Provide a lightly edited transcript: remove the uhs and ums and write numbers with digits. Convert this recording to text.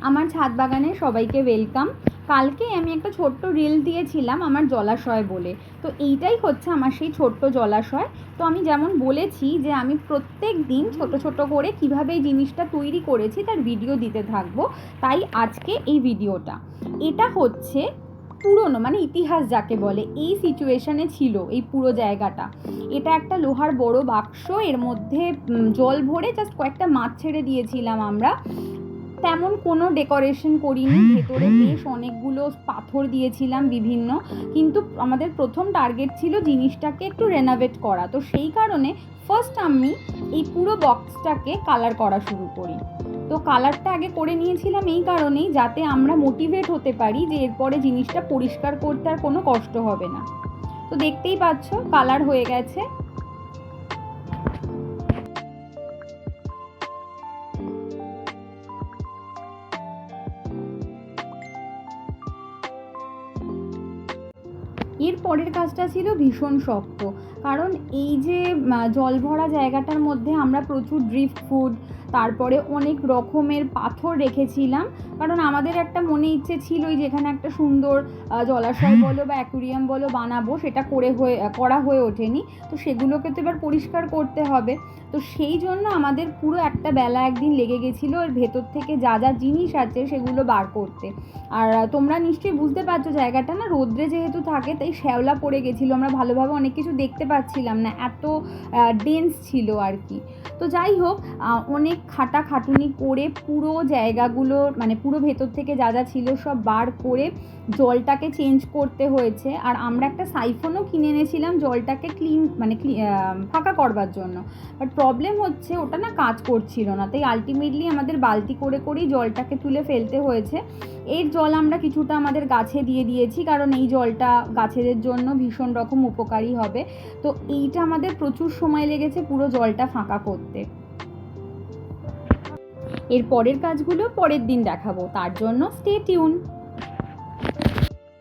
আমার ছাদ বাগানে সবাইকে ওয়েলকাম। কালকে আমি একটা ছোট্ট রিল দিয়েছিলাম আমার জলাশয় বলে, তো এইটাই হচ্ছে আমার সেই ছোট্ট জলাশয়। তো আমি যেমন বলেছি যে আমি প্রত্যেক দিন ছোট ছোট করে কিভাবে এই জিনিসটা তৈরি করেছি তার ভিডিও দিতে থাকবো, তাই আজকে এই ভিডিওটা। এটা হচ্ছে পুরনো, মানে ইতিহাস যাকে বলে, এই সিচুয়েশনে ছিল এই পুরো জায়গাটা। এটা একটা লোহার বড় বাক্স, এর মধ্যে জল ভরে জাস্ট কয়েকটা মাছ ছেড়ে দিয়েছিলাম আমরা। তেমন কোনো ডেকোরেশন করিনি, ভেতরে বেশ অনেকগুলো পাথর দিয়েছিলাম বিভিন্ন, কিন্তু আমাদের প্রথম টার্গেট ছিল জিনিসটাকে একটু রেনোভেট করা। তো সেই কারণে ফার্স্ট আমি এই পুরো বক্সটাকে কালার করা শুরু করি। তো কালারটা আগে করে নিয়েছিলাম এই কারণেই যাতে আমরা মোটিভেট হতে পারি যে এরপরে জিনিসটা পরিষ্কার করতে আর কোনো কষ্ট হবে না। তো দেখতেই পাচ্ছ কালার হয়ে গেছে। এর পরের কাজটা ছিল ভীষণ শক্ত, কারণ এই যে জল ভরা জায়গাটার মধ্যে আমরা প্রচুর ড্রিফট ফুড, তারপরে অনেক রকমের পাথর রেখেছিলাম, কারণ আমাদের একটা মনে ইচ্ছে ছিলই যেখানে একটা সুন্দর জলাশয় বলো বা অ্যাকুরিয়াম বলো বানাবো, সেটা করা হয়ে ওঠেনি। তো সেগুলোকে তো এবার পরিষ্কার করতে হবে। তো সেই জন্য আমাদের পুরো একটা বেলা একদিন লেগে গেছিলো এর ভেতর থেকে যা যা জিনিস আছে সেগুলো বার করতে। আর তোমরা নিশ্চয়ই বুঝতে পারছো জায়গাটা না রোদ্রে যেহেতু থাকে তাই শ্যাওলা পড়ে গেছিলো, আমরা ভালোভাবে অনেক কিছু দেখতে পাচ্ছিলাম না, এত ডেন্স ছিল আর কি। তো যাই হোক, অনেক খাটাখাটুনি করে পুরো জায়গাগুলো, মানে পুরো ভেতর থেকে যা যা ছিল সব বার করে জলটাকে চেঞ্জ করতে হয়েছে। আর আমরা একটা সাইফনও কিনে এনেছিলাম জলটাকে ফাঁকা করবার জন্য, বাট প্রবলেম হচ্ছে ওটা না কাজ করছিল না, তাই আলটিমেটলি আমাদের বালতি করে করেই জলটাকে তুলে ফেলতে হয়েছে। এর জল আমরা কিছুটা আমাদের গাছে দিয়ে দিয়েছি, কারণ এই জলটা গাছেদের জন্য ভীষণ রকম উপকারী হবে। তো এইটা আমাদের প্রচুর সময় লেগেছে পুরো জলটা ফাঁকা করতে। এর পরের কাজগুলো পরের দিন দেখাবো, তার জন্য স্টে টিউন।